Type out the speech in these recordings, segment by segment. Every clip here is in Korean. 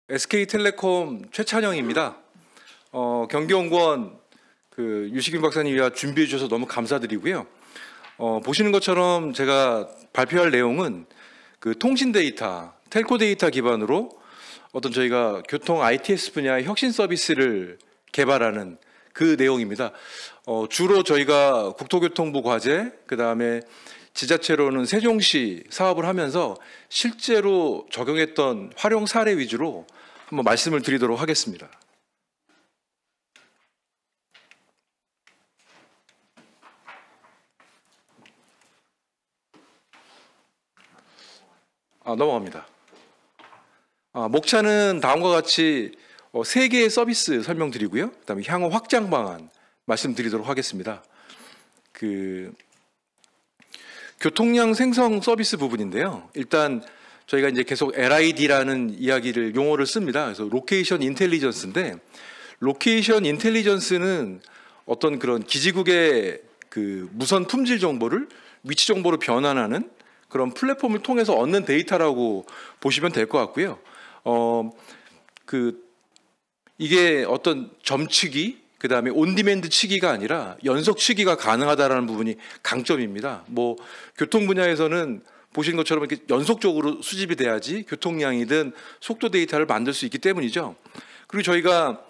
SK텔레콤 최찬영입니다. 경기연구원 유시균 박사님이 준비해 주셔서 너무 감사드리고요. 보시는 것처럼 제가 발표할 내용은 통신 데이터, 텔코 데이터 기반으로 저희가 교통 ITS 분야의 혁신 서비스를 개발하는 그 내용입니다. 주로 저희가 국토교통부 과제, 그다음에 지자체로는 세종시 사업을 하면서 실제로 적용했던 활용 사례 위주로 한번 말씀을 드리도록 하겠습니다. 넘어갑니다. 목차는 다음과 같이 3개의 서비스 설명드리고요. 그다음에 향후 확장 방안 말씀드리도록 하겠습니다. 교통량 생성 서비스 부분인데요. 일단 저희가 이제 계속 LID라는 이야기를 용어를 씁니다. 그래서 로케이션 인텔리전스인데, 로케이션 인텔리전스는 어떤 그런 기지국의 무선 품질 정보를 위치 정보로 변환하는 그런 플랫폼을 통해서 얻는 데이터라고 보시면 될 것 같고요. 이게 어떤 점치기, 그 다음에 온디맨드 치기가 아니라 연속 치기가 가능하다라는 부분이 강점입니다. 교통 분야에서는 보신 것처럼 이렇게 연속적으로 수집이 돼야지 교통량이든 속도 데이터를 만들 수 있기 때문이죠. 그리고 저희가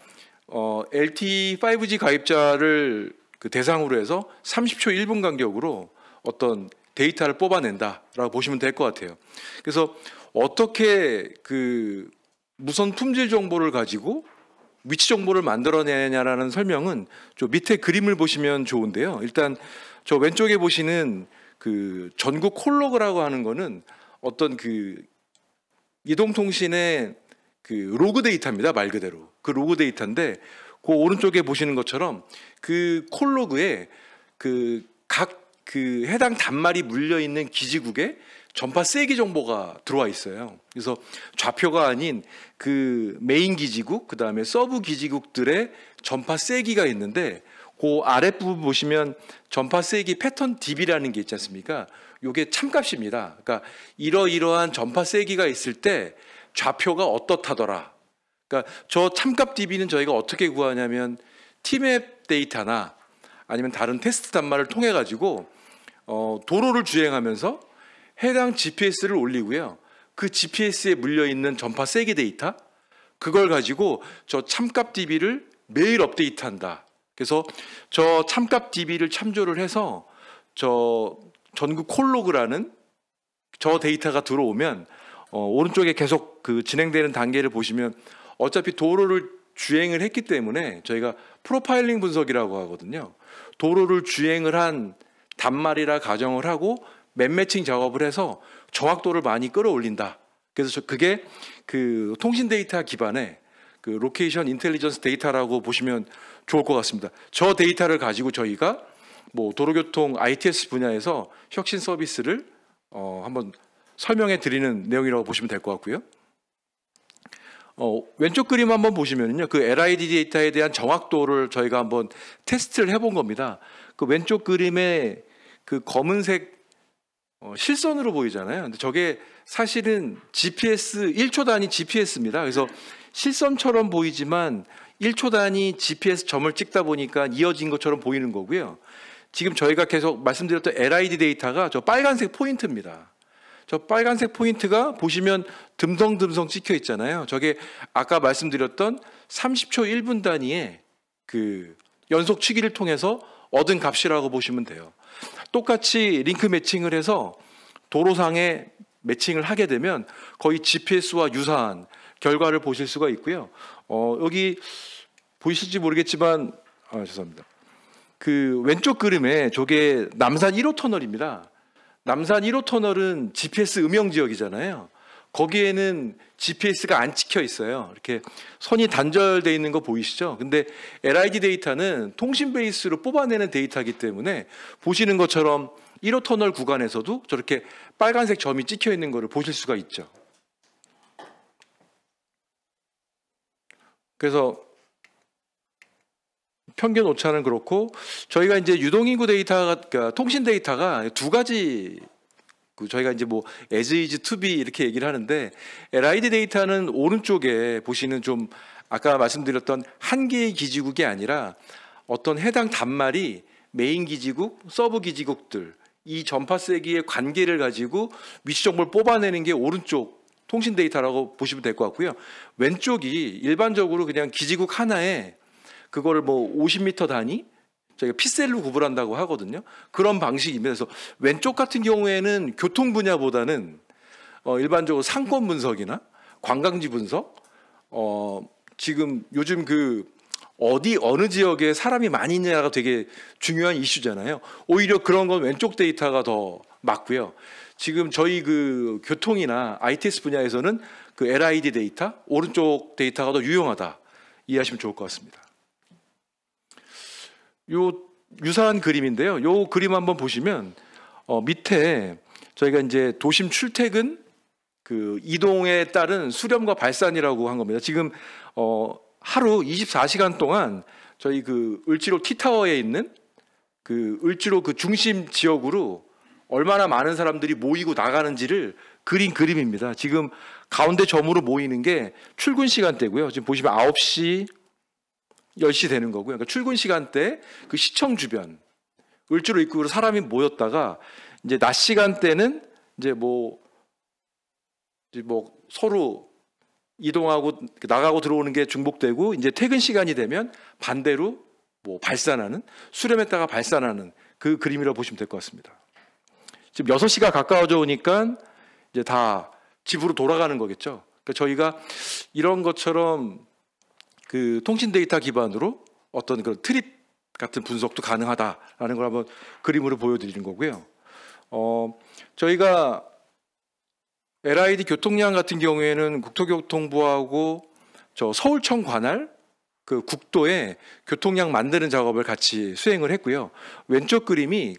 LTE 5G 가입자를 대상으로 해서 30초 1분 간격으로 어떤 데이터를 뽑아낸다라고 보시면 될 것 같아요. 그래서 어떻게 무선 품질 정보를 가지고 위치 정보를 만들어내냐라는 설명은 저 밑에 그림을 보시면 좋은데요. 일단 저 왼쪽에 보시는 전국 콜로그라고 하는 거는 어떤 이동통신의 로그 데이터입니다. 말 그대로 로그 데이터인데, 오른쪽에 보시는 것처럼 콜로그에 각 해당 단말이 물려 있는 기지국에 전파 세기 정보가 들어와 있어요. 그래서 좌표가 아닌 메인 기지국, 그다음에 서브 기지국들의 전파 세기가 있는데, 아랫부분 보시면 전파 세기 패턴 DB라는 게 있지 않습니까? 이게 참값입니다. 그러니까 이러이러한 전파 세기가 있을 때 좌표가 어떻다더라. 그러니까 저 참값 DB는 저희가 어떻게 구하냐면 T맵 데이터나 아니면 다른 테스트 단말을 통해 가지고 도로를 주행하면서 해당 GPS를 올리고요. 그 GPS에 물려 있는 전파 세기 데이터, 그걸 가지고 저 참값 DB를 매일 업데이트한다. 그래서 저 참값 DB를 참조를 해서 저 전국 콜로그라는 저 데이터가 들어오면 오른쪽에 계속 진행되는 단계를 보시면 어차피 도로를 주행을 했기 때문에 저희가 프로파일링 분석이라고 하거든요. 도로를 주행을 한 단말이라 가정을 하고 맵매칭 작업을 해서 정확도를 많이 끌어올린다. 그래서 그게 통신 데이터 기반의 로케이션 인텔리전스 데이터라고 보시면 좋을 것 같습니다. 저 데이터를 가지고 저희가 도로교통 ITS 분야에서 혁신 서비스를 한번 설명해 드리는 내용이라고 보시면 될 것 같고요. 왼쪽 그림 한번 보시면요, LID 데이터에 대한 정확도를 저희가 한번 테스트를 해본 겁니다. 왼쪽 그림에 검은색 실선으로 보이잖아요. 근데 저게 사실은 GPS 1초 단위 GPS입니다. 그래서 실선처럼 보이지만 1초 단위 GPS 점을 찍다 보니까 이어진 것처럼 보이는 거고요. 지금 저희가 계속 말씀드렸던 LID 데이터가 저 빨간색 포인트입니다. 저 빨간색 포인트가 보시면 듬성듬성 찍혀 있잖아요. 저게 아까 말씀드렸던 30초 1분 단위의 연속 치기를 통해서 얻은 값이라고 보시면 돼요. 똑같이 링크 매칭을 해서 도로상에 매칭을 하게 되면 거의 GPS와 유사한 결과를 보실 수가 있고요. 여기 보이실지 모르겠지만 죄송합니다. 왼쪽 그림에 저게 남산 1호 터널입니다. 남산 1호 터널은 GPS 음영 지역이잖아요. 거기에는 GPS가 안 찍혀 있어요. 이렇게 선이 단절되어 있는 거 보이시죠? 근데 LID 데이터는 통신 베이스로 뽑아내는 데이터이기 때문에 보시는 것처럼 1호 터널 구간에서도 저렇게 빨간색 점이 찍혀 있는 것을 보실 수가 있죠. 그래서 평균 오차는 그렇고, 저희가 이제 유동인구 데이터가, 통신 데이터가 두 가지 저희가 이제 뭐 as is to be 이렇게 얘기를 하는데, LID 데이터는 오른쪽에 보시는 좀 아까 말씀드렸던 한 개의 기지국이 아니라 어떤 해당 단말이 메인 기지국, 서브 기지국들 이 전파 세기의 관계를 가지고 위치 정보를 뽑아내는 게 오른쪽 통신 데이터라고 보시면 될 것 같고요. 왼쪽이 일반적으로 그냥 기지국 하나에 그거를 뭐 50m 단위 저희가 피셀로 구분한다고 하거든요. 그런 방식입니다. 그래서 왼쪽 같은 경우에는 교통 분야보다는 일반적으로 상권 분석이나 관광지 분석, 지금 요즘 어느 지역에 사람이 많이 있느냐가 되게 중요한 이슈잖아요. 오히려 그런 건 왼쪽 데이터가 더 맞고요. 지금 저희 교통이나 ITS 분야에서는 LID 데이터, 오른쪽 데이터가 더 유용하다 이해하시면 좋을 것 같습니다. 요 유사한 그림인데요. 요 그림 한번 보시면 밑에 저희가 이제 도심 출퇴근 이동에 따른 수렴과 발산이라고 한 겁니다. 지금 하루 24시간 동안 저희 을지로 T타워에 있는 을지로 중심 지역으로 얼마나 많은 사람들이 모이고 나가는지를 그린 그림입니다. 지금 가운데 점으로 모이는 게 출근 시간대고요. 지금 보시면 9시, 10시 되는 거고요. 그러니까 출근 시간대 시청 주변 을지로 입구로 사람이 모였다가 이제 낮 시간대는 이제 뭐 서로 이동하고 나가고 들어오는 게 중복되고, 이제 퇴근 시간이 되면 반대로 뭐 발산하는, 수렴했다가 발산하는 그 그림이라고 보시면 될 것 같습니다. 지금 6시가 가까워져 오니까 이제 다 집으로 돌아가는 거겠죠. 그러니까 저희가 이런 것처럼 통신 데이터 기반으로 어떤 그런 트립 같은 분석도 가능하다라는 걸 한번 그림으로 보여드리는 거고요. 저희가 LID 교통량 같은 경우에는 국토교통부하고 서울청 관할 국도에 교통량 만드는 작업을 같이 수행을 했고요. 왼쪽 그림이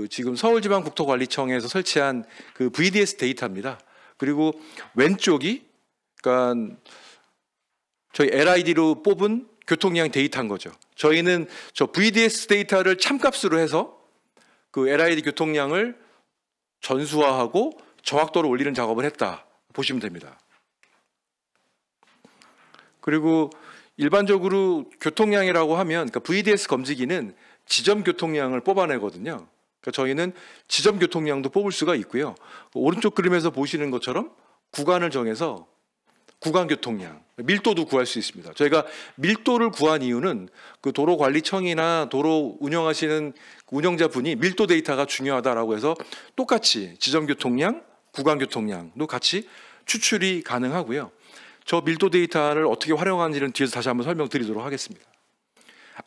지금 서울지방국토관리청에서 설치한 VDS 데이터입니다. 그리고 왼쪽이 그러니까 저희 LID로 뽑은 교통량 데이터인 거죠. 저희는 VDS 데이터를 참값으로 해서 LID 교통량을 전수화하고 정확도를 올리는 작업을 했다 보시면 됩니다. 그리고 일반적으로 교통량이라고 하면 VDS 검지기는 지점 교통량을 뽑아내거든요. 그러니까 저희는 지점 교통량도 뽑을 수가 있고요. 오른쪽 그림에서 보시는 것처럼 구간을 정해서 구간 교통량, 밀도도 구할 수 있습니다. 저희가 밀도를 구한 이유는 도로관리청이나 도로 운영하시는 운영자분이 밀도 데이터가 중요하다라고 해서 똑같이 지점 교통량, 구간 교통량도 같이 추출이 가능하고요. 저 밀도 데이터를 어떻게 활용하는지는 뒤에서 다시 한번 설명드리도록 하겠습니다.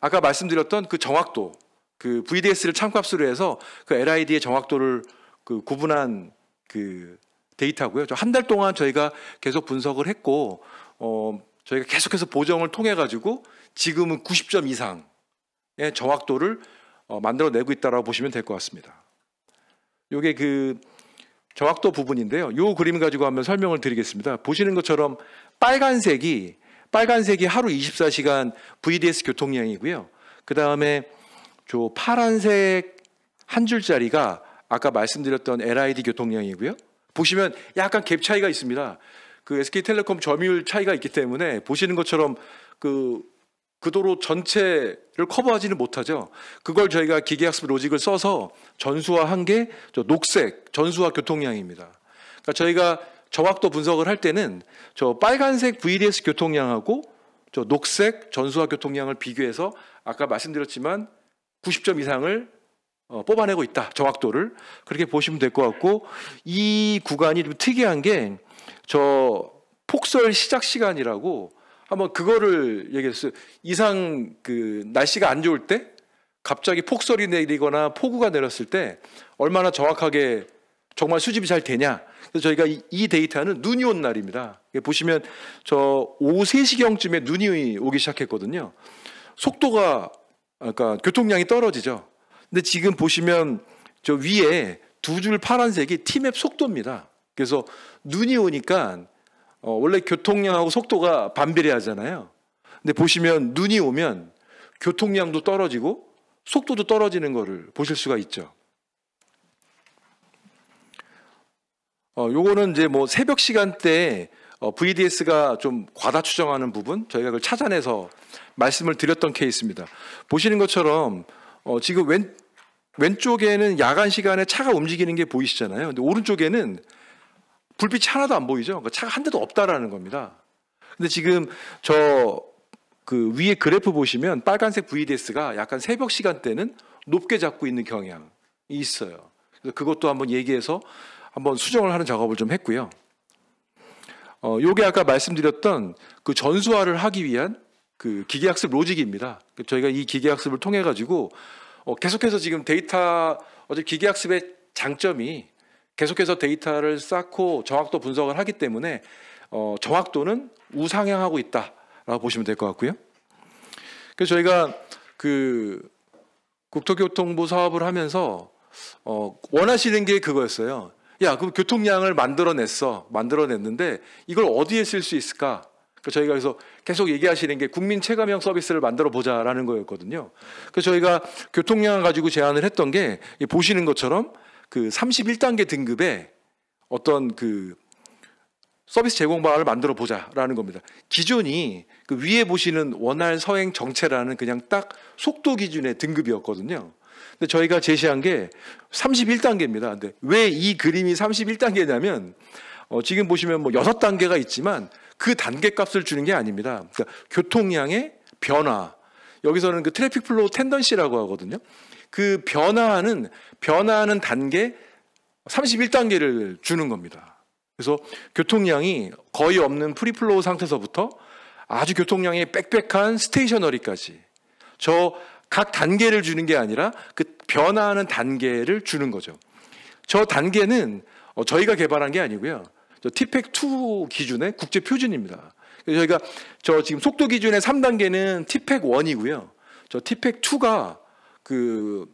아까 말씀드렸던 정확도, VDS를 참값으로 해서 LID의 정확도를 구분한 데이터고요. 한 달 동안 저희가 계속 분석을 했고, 저희가 계속해서 보정을 통해 가지고 지금은 90점 이상의 정확도를 만들어내고 있다라고 보시면 될 것 같습니다. 이게 정확도 부분인데요. 이 그림 가지고 한번 설명을 드리겠습니다. 보시는 것처럼 빨간색이 하루 24시간 VDS 교통량이고요. 그 다음에 저 파란색 한 줄짜리가 아까 말씀드렸던 LID 교통량이고요. 보시면 약간 갭 차이가 있습니다. SK텔레콤 점유율 차이가 있기 때문에 보시는 것처럼 그 도로 전체를 커버하지는 못하죠. 그걸 저희가 기계학습 로직을 써서 전수화한 게 녹색 전수화 교통량입니다. 그러니까 저희가 정확도 분석을 할 때는 저 빨간색 VDS 교통량하고 저 녹색 전수화 교통량을 비교해서 아까 말씀드렸지만 90점 이상을 뽑아내고 있다. 정확도를. 그렇게 보시면 될 것 같고, 이 구간이 좀 특이한 게 폭설 시작 시간이라고 한번 그거를 얘기했어요. 이상 날씨가 안 좋을 때 갑자기 폭설이 내리거나 폭우가 내렸을 때 얼마나 정확하게 정말 수집이 잘 되냐. 그래서 저희가 이 데이터는 눈이 온 날입니다. 보시면 오후 3시경쯤에 눈이 오기 시작했거든요. 속도가 그러니까 교통량이 떨어지죠. 근데 지금 보시면 저 위에 두 줄 파란색이 T맵 속도입니다. 그래서 눈이 오니까 원래 교통량하고 속도가 반비례하잖아요. 근데 보시면 눈이 오면 교통량도 떨어지고 속도도 떨어지는 것을 보실 수가 있죠. 요거는 이제 뭐 새벽 시간대에 VDS가 좀 과다 추정하는 부분 저희가 그걸 찾아내서 말씀을 드렸던 케이스입니다. 보시는 것처럼 지금 왼쪽에는 야간 시간에 차가 움직이는 게 보이시잖아요. 근데 오른쪽에는 불빛이 하나도 안 보이죠. 그러니까 차가 한 대도 없다라는 겁니다. 근데 지금 그 위에 그래프 보시면 빨간색 VDS가 약간 새벽 시간대는 높게 잡고 있는 경향이 있어요. 그래서 그것도 한번 얘기해서 한번 수정을 하는 작업을 좀 했고요. 요게 아까 말씀드렸던 그 전수화를 하기 위한 그 기계학습 로직입니다. 저희가 이 기계학습을 통해 가지고 계속해서 지금 기계학습의 장점이 계속해서 데이터를 쌓고 정확도 분석을 하기 때문에 정확도는 우상향하고 있다라고 보시면 될 것 같고요. 그래서 저희가 그 국토교통부 사업을 하면서 원하시는 게 그거였어요. 야, 그럼 교통량을 만들어냈는데 이걸 어디에 쓸 수 있을까? 저희가 그래서 계속 얘기하시는 게 국민 체감형 서비스를 만들어 보자라는 거였거든요. 그래서 저희가 교통량을 가지고 제안을 했던 게 보시는 것처럼 그 31단계 등급의 어떤 그 서비스 제공 방안을 만들어 보자라는 겁니다. 기존이 그 위에 보시는 원활 서행 정체라는 그냥 딱 속도 기준의 등급이었거든요. 근데 저희가 제시한 게 31단계입니다. 근데 왜 이 그림이 31단계냐면 지금 보시면 뭐 6단계가 있지만 그 단계 값을 주는 게 아닙니다. 그러니까 교통량의 변화. 여기서는 그 트래픽 플로우 텐던시라고 하거든요. 그 변화하는 단계 31단계를 주는 겁니다. 그래서 교통량이 거의 없는 프리플로우 상태에서부터 아주 교통량이 빽빽한 스테이셔너리까지 저 각 단계를 주는 게 아니라 그 변화하는 단계를 주는 거죠. 저 단계는 저희가 개발한 게 아니고요. 저 TPEC2 기준의 국제 표준입니다. 저희가 지금 속도 기준의 3단계는 TPEC1이고요. 저 TPEC2가 그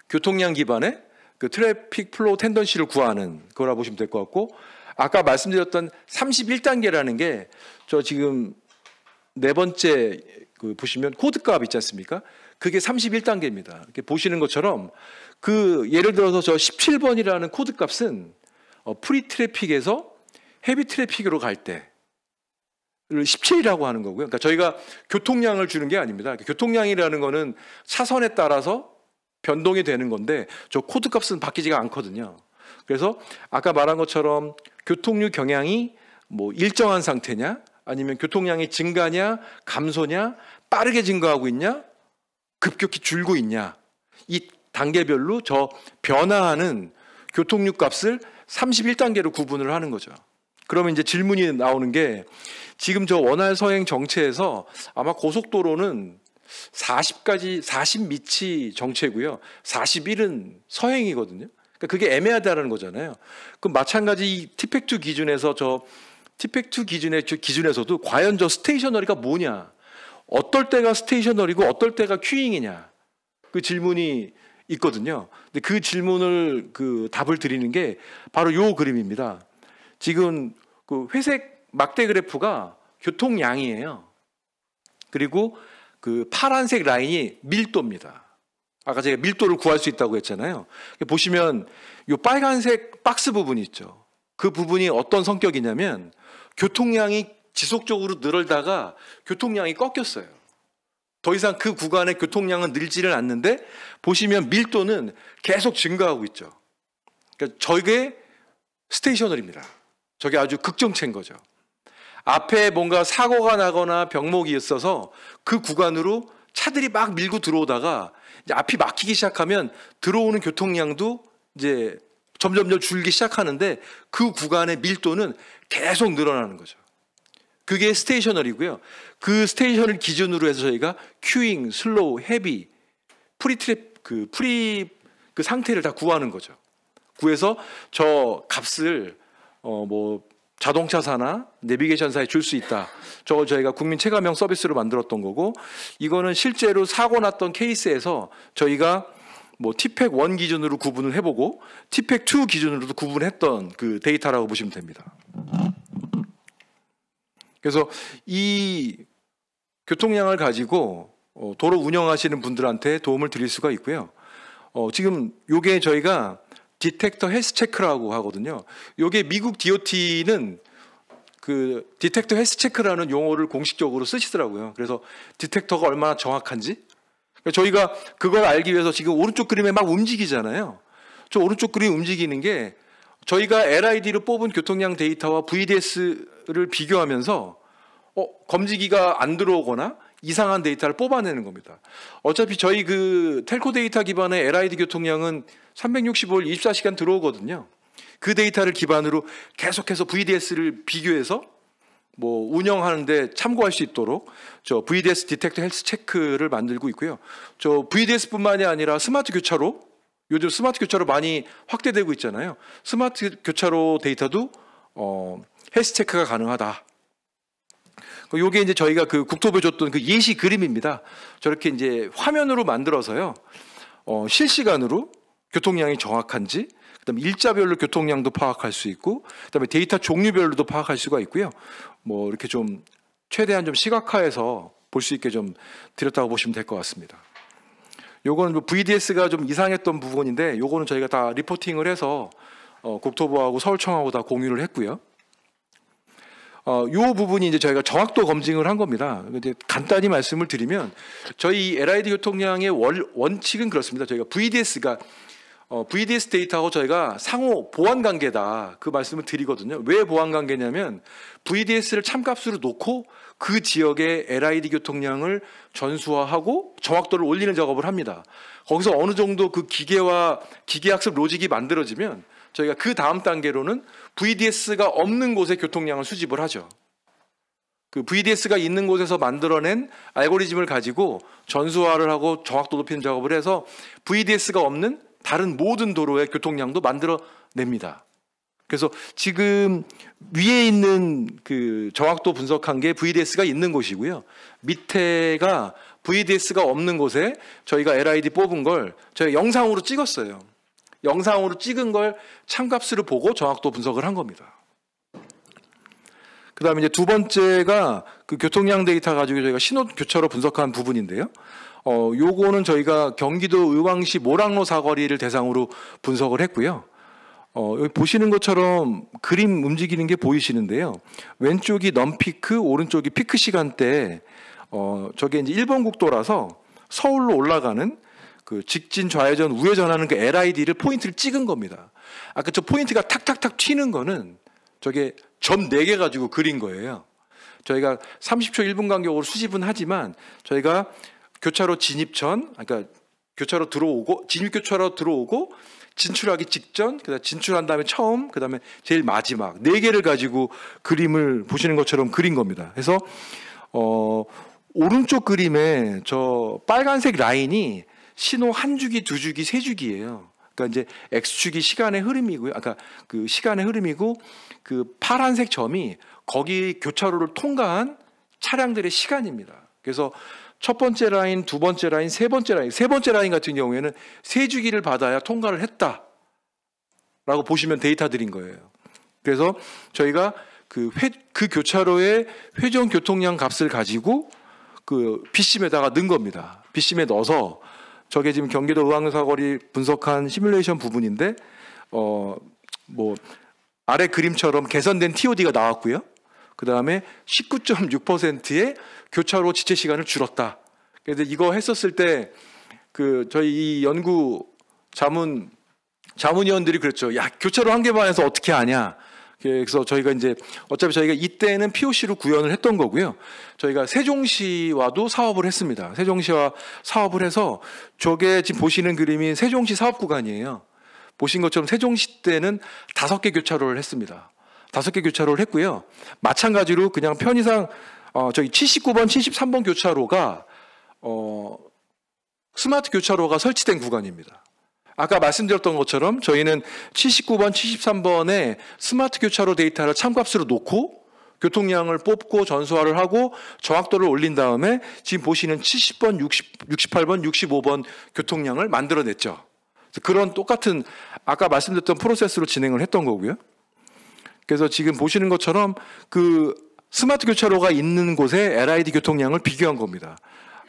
교통량 기반의 그 트래픽 플로우 텐던시를 구하는 거라 보시면 될 것 같고, 아까 말씀드렸던 31단계라는 게 저 지금 네 번째 그 보시면 코드값 있지 않습니까? 그게 31단계입니다. 이렇게 보시는 것처럼 그 예를 들어서 저 17번이라는 코드값은 프리 트래픽에서 헤비 트래픽으로 갈 때를 17이라고 하는 거고요. 그러니까 저희가 교통량을 주는 게 아닙니다. 교통량이라는 거는 차선에 따라서 변동이 되는 건데 저 코드값은 바뀌지가 않거든요. 그래서 아까 말한 것처럼 교통류 경향이 뭐 일정한 상태냐, 아니면 교통량이 증가냐, 감소냐, 빠르게 증가하고 있냐, 급격히 줄고 있냐, 이 단계별로 저 변화하는 교통류 값을 31단계로 구분을 하는 거죠. 그러면 이제 질문이 나오는 게 지금 저 원활 서행 정체에서 아마 고속도로는 40 미치 정체고요. 41은 서행이거든요. 그러니까 그게 애매하다는 거잖아요. 그럼 마찬가지 이 TPEC2 기준에서 TPEC2 기준에서도 과연 저 스테이셔너리가 뭐냐? 어떨 때가 스테이셔너리고 어떨 때가 큐잉이냐? 그 질문이 있거든요. 근데 그 질문을 그 답을 드리는 게 바로 요 그림입니다. 지금 그 회색 막대 그래프가 교통량이에요. 그리고 그 파란색 라인이 밀도입니다. 아까 제가 밀도를 구할 수 있다고 했잖아요. 보시면 이 빨간색 박스 부분이 있죠. 그 부분이 어떤 성격이냐면 교통량이 지속적으로 늘다가 교통량이 꺾였어요. 더 이상 그 구간의 교통량은 늘지를 않는데 보시면 밀도는 계속 증가하고 있죠. 그러니까 저게 스테이셔너리입니다. 저게 아주 극정체인 거죠. 앞에 뭔가 사고가 나거나 병목이 있어서 그 구간으로 차들이 막 밀고 들어오다가 이제 앞이 막히기 시작하면 들어오는 교통량도 이제 점점 줄기 시작하는데 그 구간의 밀도는 계속 늘어나는 거죠. 그게 스테이셔너리고요. 그 스테이셔너리 기준으로 해서 저희가 큐잉, 슬로우, 헤비, 프리 그 상태를 다 구하는 거죠. 구해서 저 값을 뭐 자동차사나 내비게이션사에 줄 수 있다. 저걸 저희가 국민 체감형 서비스로 만들었던 거고, 이거는 실제로 사고 났던 케이스에서 저희가 뭐 TPEC1 기준으로 구분을 해보고 TPEC2 기준으로도 구분했던 그 데이터라고 보시면 됩니다. 그래서 이 교통량을 가지고 도로 운영하시는 분들한테 도움을 드릴 수가 있고요. 지금 요게 저희가 디텍터 헬스 체크라고 하거든요. 요게 미국 DOT는 그 디텍터 헬스 체크라는 용어를 공식적으로 쓰시더라고요. 그래서 디텍터가 얼마나 정확한지 저희가 그걸 알기 위해서 지금 오른쪽 그림에 막 움직이잖아요. 저 오른쪽 그림 움직이는 게 저희가 LID로 뽑은 교통량 데이터와 VDS를 비교하면서 검지기가 안 들어오거나 이상한 데이터를 뽑아내는 겁니다. 어차피 저희 그 텔코 데이터 기반의 LID 교통량은 365일 24시간 들어오거든요. 그 데이터를 기반으로 계속해서 VDS를 비교해서 뭐 운영하는데 참고할 수 있도록 저 VDS 디텍터 헬스 체크를 만들고 있고요. 저 VDS뿐만이 아니라 스마트 교차로, 요즘 스마트 교차로 많이 확대되고 있잖아요. 스마트 교차로 데이터도 헬스 체크가 가능하다. 요게 이제 저희가 그 국토부에 줬던 그 예시 그림입니다. 저렇게 이제 화면으로 만들어서요. 실시간으로 교통량이 정확한지, 그다음에 일자별로 교통량도 파악할 수 있고, 그다음에 데이터 종류별로도 파악할 수가 있고요. 뭐 이렇게 좀 최대한 좀 시각화해서 볼 수 있게 좀 드렸다고 보시면 될 것 같습니다. 요거는 뭐 VDS가 좀 이상했던 부분인데, 요거는 저희가 다 리포팅을 해서 국토부하고 서울청하고 다 공유를 했고요. 요 부분이 이제 저희가 정확도 검증을 한 겁니다. 근데 간단히 말씀을 드리면 저희 LID 교통량의 원칙은 그렇습니다. 저희가 VDS가 VDS 데이터하고 저희가 상호 보완 관계다 그 말씀을 드리거든요. 왜 보완 관계냐면 VDS를 참값으로 놓고 그 지역의 LID 교통량을 전수화하고 정확도를 올리는 작업을 합니다. 거기서 어느 정도 그 기계와 기계학습 로직이 만들어지면 저희가 그 다음 단계로는 VDS가 없는 곳에 교통량을 수집을 하죠. 그 VDS가 있는 곳에서 만들어낸 알고리즘을 가지고 전수화를 하고 정확도 높이는 작업을 해서 VDS가 없는 다른 모든 도로의 교통량도 만들어냅니다. 그래서 지금 위에 있는 그 정확도 분석한 게 VDS가 있는 곳이고요. 밑에가 VDS가 없는 곳에 저희가 LID 뽑은 걸 저희가 영상으로 찍었어요. 영상으로 찍은 걸 참값으로 보고 정확도 분석을 한 겁니다. 그 다음에 이제 두 번째가 그 교통량 데이터 가지고 저희가 신호 교차로 분석한 부분인데요. 요거는 저희가 경기도 의왕시 모락로 사거리를 대상으로 분석을 했고요. 여기 보시는 것처럼 그림 움직이는 게 보이시는데요. 왼쪽이 넘피크, 오른쪽이 피크 시간대, 저게 이제 1번 국도라서 서울로 올라가는 그 직진, 좌회전, 우회전하는 그 LID를 포인트를 찍은 겁니다. 아까 저 포인트가 탁탁탁 튀는 거는 저게 점 4개 가지고 그린 거예요. 저희가 30초 1분 간격으로 수집은 하지만 저희가 교차로 진입 전, 그러니까 교차로 들어오고, 진입 교차로 들어오고, 진출하기 직전, 그다음에 진출한 다음에 처음, 그다음에 제일 마지막 4개를 가지고 그림을 보시는 것처럼 그린 겁니다. 그래서 오른쪽 그림에 저 빨간색 라인이 신호 한 주기, 두 주기, 세 주기예요. 그러니까 이제 X축이 시간의 흐름이고요. 아까 그 시간의 흐름이고 그 파란색 점이 거기 교차로를 통과한 차량들의 시간입니다. 그래서 첫 번째 라인, 두 번째 라인, 세 번째 라인, 세 번째 라인 같은 경우에는 세 주기를 받아야 통과를 했다라고 보시면 데이터들인 거예요. 그래서 저희가 그 교차로의 회전 교통량 값을 가지고 그 BCM에다가 넣은 겁니다. BCM에 넣어서 저게 지금 경기도 의왕로 사거리 분석한 시뮬레이션 부분인데 뭐 아래 그림처럼 개선된 TOD가 나왔고요. 그 다음에 19.6%의 교차로 지체 시간을 줄었다. 그래서 이거 했었을 때 그 저희 이 연구 자문위원들이 그랬죠. 야, 교차로 한 개만 해서 어떻게 하냐. 그래서 저희가 이제 어차피 저희가 이때는 POC로 구현을 했던 거고요. 저희가 세종시와도 사업을 했습니다. 세종시와 사업을 해서 저게 지금 보시는 그림이 세종시 사업 구간이에요. 보신 것처럼 세종시 때는 5개 교차로를 했습니다. 5개 교차로를 했고요. 마찬가지로 그냥 편의상 저희 79번, 73번 교차로가 스마트 교차로가 설치된 구간입니다. 아까 말씀드렸던 것처럼 저희는 79번, 73번에 스마트 교차로 데이터를 참값으로 놓고 교통량을 뽑고 전수화를 하고 정확도를 올린 다음에 지금 보시는 70번, 68번, 65번 교통량을 만들어냈죠. 그런 똑같은 아까 말씀드렸던 프로세스로 진행을 했던 거고요. 그래서 지금 보시는 것처럼 그 스마트 교차로가 있는 곳에 LID 교통량을 비교한 겁니다.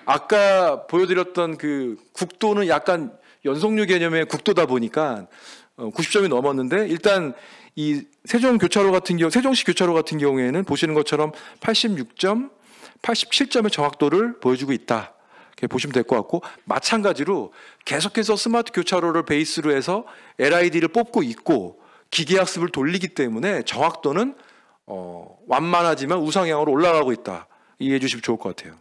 아까 보여드렸던 그 국도는 약간 연속류 개념의 국도다 보니까 90점이 넘었는데 일단 이 세종시 교차로 같은 경우에는 보시는 것처럼 86점, 87점의 정확도를 보여주고 있다. 이렇게 보시면 될 것 같고, 마찬가지로 계속해서 스마트 교차로를 베이스로 해서 LID를 뽑고 있고 기계학습을 돌리기 때문에 정확도는 완만하지만 우상향으로 올라가고 있다. 이해해 주시면 좋을 것 같아요.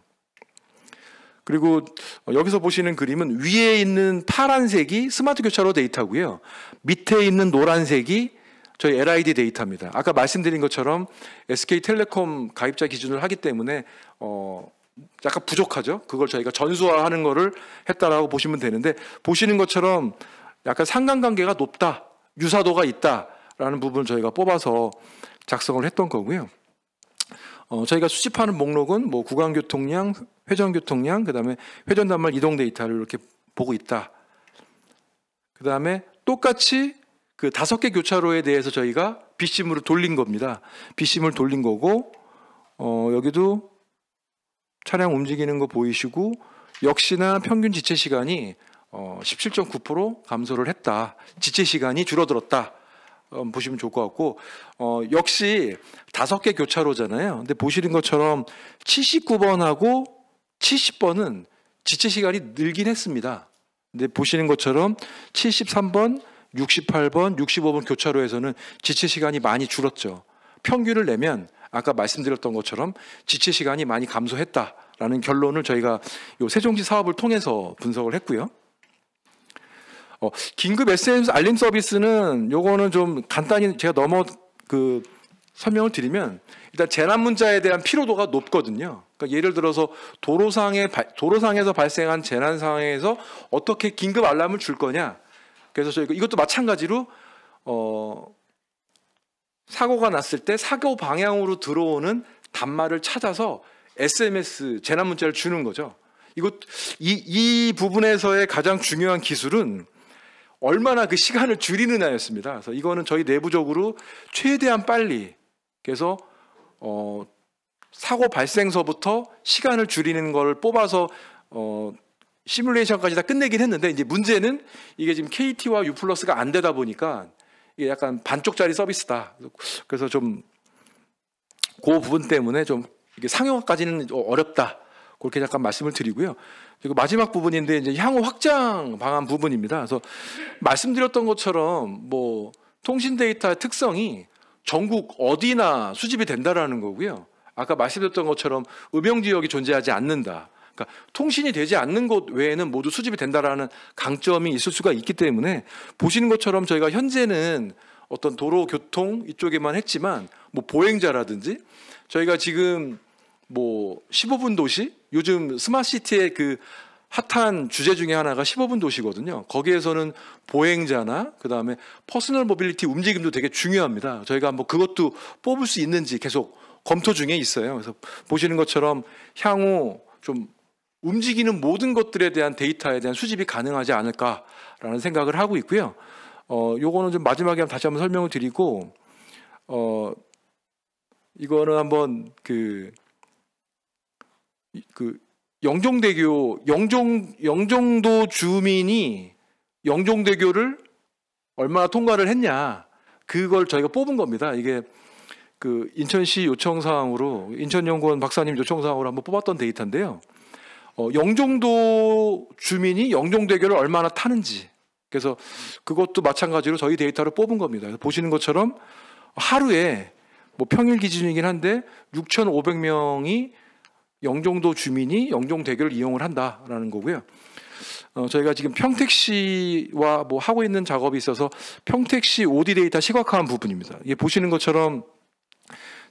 그리고 여기서 보시는 그림은 위에 있는 파란색이 스마트 교차로 데이터고요. 밑에 있는 노란색이 저희 LID 데이터입니다. 아까 말씀드린 것처럼 SK텔레콤 가입자 기준을 하기 때문에 약간 부족하죠. 그걸 저희가 전수화하는 거를 했다라고 보시면 되는데, 보시는 것처럼 약간 상관관계가 높다, 유사도가 있다라는 부분을 저희가 뽑아서 작성을 했던 거고요. 저희가 수집하는 목록은 뭐 구간교통량, 회전교통량, 그다음에 회전단말 이동 데이터를 이렇게 보고 있다. 그다음에 똑같이 그 5개 교차로에 대해서 저희가 빗심으로 돌린 겁니다. 빗심을 돌린 거고, 여기도 차량 움직이는 거 보이시고, 역시나 평균 지체 시간이 17.9% 감소를 했다. 지체 시간이 줄어들었다. 보시면 좋을 것 같고, 역시 5개 교차로잖아요. 근데 보시는 것처럼 79번하고 70번은 지체 시간이 늘긴 했습니다. 근데 보시는 것처럼 73번, 68번, 65번 교차로에서는 지체 시간이 많이 줄었죠. 평균을 내면 아까 말씀드렸던 것처럼 지체 시간이 많이 감소했다라는 결론을 저희가 요 세종시 사업을 통해서 분석을 했고요. 긴급 SMS 알림 서비스는 요거는 좀 간단히 제가 설명을 드리면, 일단 재난 문자에 대한 피로도가 높거든요. 그러니까 예를 들어서 도로상에서 발생한 재난 상황에서 어떻게 긴급 알람을 줄 거냐. 그래서 저희가 이것도 마찬가지로 사고가 났을 때 사고 방향으로 들어오는 단말을 찾아서 SMS 재난 문자를 주는 거죠. 이 부분에서의 가장 중요한 기술은 얼마나 그 시간을 줄이느냐였습니다. 그래서 이거는 저희 내부적으로 최대한 빨리, 그래서 사고 발생서부터 시간을 줄이는 걸 뽑아서 시뮬레이션까지 다 끝내긴 했는데, 이제 문제는 이게 지금 KT와 U+가 안 되다 보니까 이게 약간 반쪽짜리 서비스다. 그래서 좀 그 부분 때문에 좀 이게 상용화까지는 어렵다. 그렇게 잠깐 말씀을 드리고요. 그리고 마지막 부분인데 이제 향후 확장 방안 부분입니다. 그래서 말씀드렸던 것처럼 뭐 통신 데이터의 특성이 전국 어디나 수집이 된다라는 거고요. 아까 말씀드렸던 것처럼 음영 지역이 존재하지 않는다. 그러니까 통신이 되지 않는 곳 외에는 모두 수집이 된다라는 강점이 있을 수가 있기 때문에, 보시는 것처럼 저희가 현재는 어떤 도로 교통 이쪽에만 했지만 뭐 보행자라든지, 저희가 지금 뭐 15분 도시, 요즘 스마트시티의 그 핫한 주제 중에 하나가 15분 도시거든요. 거기에서는 보행자나 그다음에 퍼스널 모빌리티 움직임도 되게 중요합니다. 저희가 한번 그것도 뽑을 수 있는지 계속 검토 중에 있어요. 그래서 보시는 것처럼 향후 좀 움직이는 모든 것들에 대한 데이터에 대한 수집이 가능하지 않을까라는 생각을 하고 있고요. 요거는 좀 마지막에 다시 한번 설명을 드리고, 이거는 한번 영종도 주민이 영종대교를 얼마나 통과를 했냐, 그걸 저희가 뽑은 겁니다. 이게 그 인천시 요청사항으로, 인천연구원 박사님 요청사항으로 한번 뽑았던 데이터인데요. 영종도 주민이 영종대교를 얼마나 타는지, 그래서 그것도 마찬가지로 저희 데이터를 뽑은 겁니다. 보시는 것처럼 하루에 뭐 평일 기준이긴 한데 6,500명이 영종도 주민이 영종대교를 이용을 한다라는 거고요. 저희가 지금 평택시와 뭐 하고 있는 작업이 있어서 평택시 OD 데이터 시각화한 부분입니다. 이게 보시는 것처럼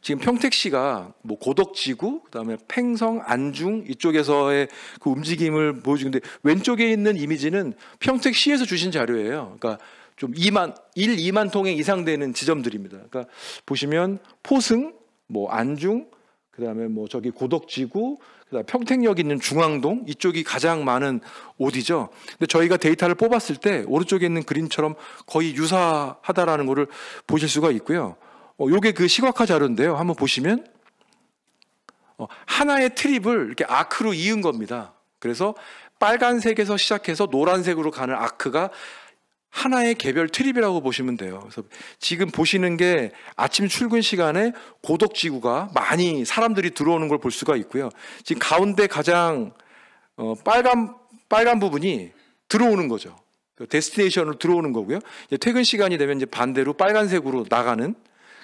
지금 평택시가 뭐 고덕지구, 그다음에 팽성, 안중 이쪽에서의 그 움직임을 보여주는데, 왼쪽에 있는 이미지는 평택시에서 주신 자료예요. 그러니까 좀 2만 통행 이상 되는 지점들입니다. 그러니까 보시면 포승, 뭐 안중, 그다음에 뭐 저기 고덕지구, 그다음에 평택역 있는 중앙동, 이쪽이 가장 많은 OD죠. 근데 저희가 데이터를 뽑았을 때 오른쪽에 있는 그림처럼 거의 유사하다라는 것을 보실 수가 있고요. 요게 그 시각화 자료인데요. 한번 보시면 하나의 트립을 이렇게 아크로 이은 겁니다. 그래서 빨간색에서 시작해서 노란색으로 가는 아크가 하나의 개별 트립이라고 보시면 돼요. 그래서 지금 보시는 게 아침 출근 시간에 고덕지구가 많이 사람들이 들어오는 걸 볼 수가 있고요. 지금 가운데 가장 빨간 부분이 들어오는 거죠. 데스티네이션으로 들어오는 거고요. 이제 퇴근 시간이 되면 이제 반대로 빨간색으로 나가는.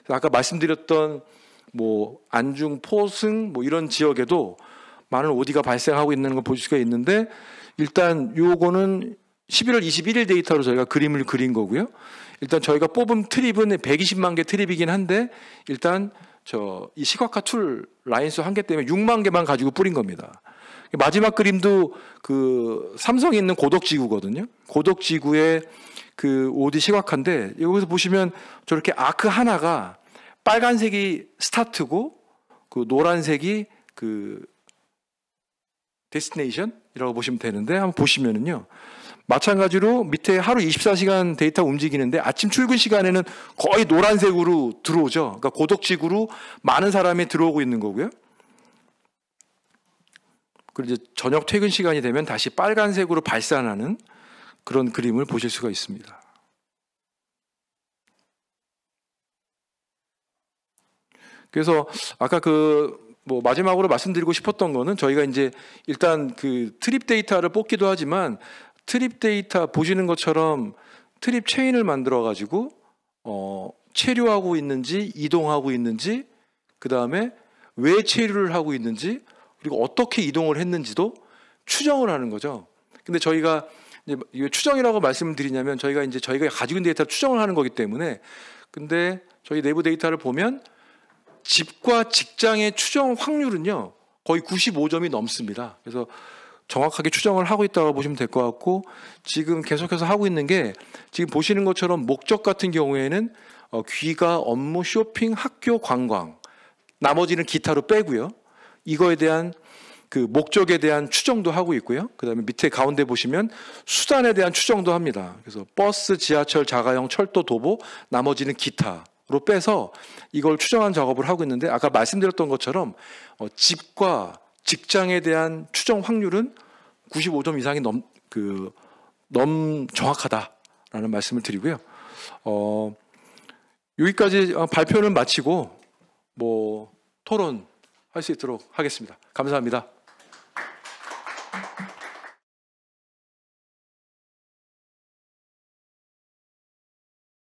아까 말씀드렸던 뭐 안중, 포승 뭐 이런 지역에도 많은 OD가 발생하고 있는 걸 볼 수가 있는데, 일단 요거는 11월 21일 데이터로 저희가 그림을 그린 거고요. 일단 저희가 뽑은 트립은 120만 개 트립이긴 한데, 일단 이 시각화 툴 라인수 한 개 때문에 6만 개만 가지고 뿌린 겁니다. 마지막 그림도 그 삼성에 있는 고덕지구거든요. 고덕지구의 그 OD 시각화인데, 여기서 보시면 저렇게 아크 하나가 빨간색이 스타트고 그 노란색이 그 데스티네이션이라고 보시면 되는데, 한번 보시면은요. 마찬가지로 밑에 하루 24시간 데이터 움직이는데 아침 출근 시간에는 거의 노란색으로 들어오죠. 그러니까 고덕지구로 많은 사람이 들어오고 있는 거고요. 그리고 이제 저녁 퇴근 시간이 되면 다시 빨간색으로 발산하는 그런 그림을 보실 수가 있습니다. 그래서 아까 뭐 마지막으로 말씀드리고 싶었던 거는, 저희가 이제 일단 그 트립 데이터를 뽑기도 하지만, 트립 데이터 보시는 것처럼 트립 체인을 만들어 가지고 체류하고 있는지 이동하고 있는지, 그 다음에 왜 체류를 하고 있는지, 그리고 어떻게 이동을 했는지도 추정을 하는 거죠. 근데 저희가 이제 추정이라고 말씀을 드리냐면, 저희가 가지고 있는 데이터를 추정을 하는 거기 때문에, 근데 저희 내부 데이터를 보면 집과 직장의 추정 확률은요 거의 95점이 넘습니다. 그래서 정확하게 추정을 하고 있다고 보시면 될 것 같고, 지금 계속해서 하고 있는 게, 지금 보시는 것처럼 목적 같은 경우에는 귀가, 업무, 쇼핑, 학교, 관광, 나머지는 기타로 빼고요. 이거에 대한 그 목적에 대한 추정도 하고 있고요. 그 다음에 밑에 가운데 보시면 수단에 대한 추정도 합니다. 그래서 버스, 지하철, 자가용, 철도, 도보, 나머지는 기타로 빼서 이걸 추정한 작업을 하고 있는데, 아까 말씀드렸던 것처럼 집과 직장에 대한 추정 확률은 95점 이상이 정확하다라는 말씀을 드리고요. 여기까지 발표는 마치고 뭐 토론할 수 있도록 하겠습니다. 감사합니다.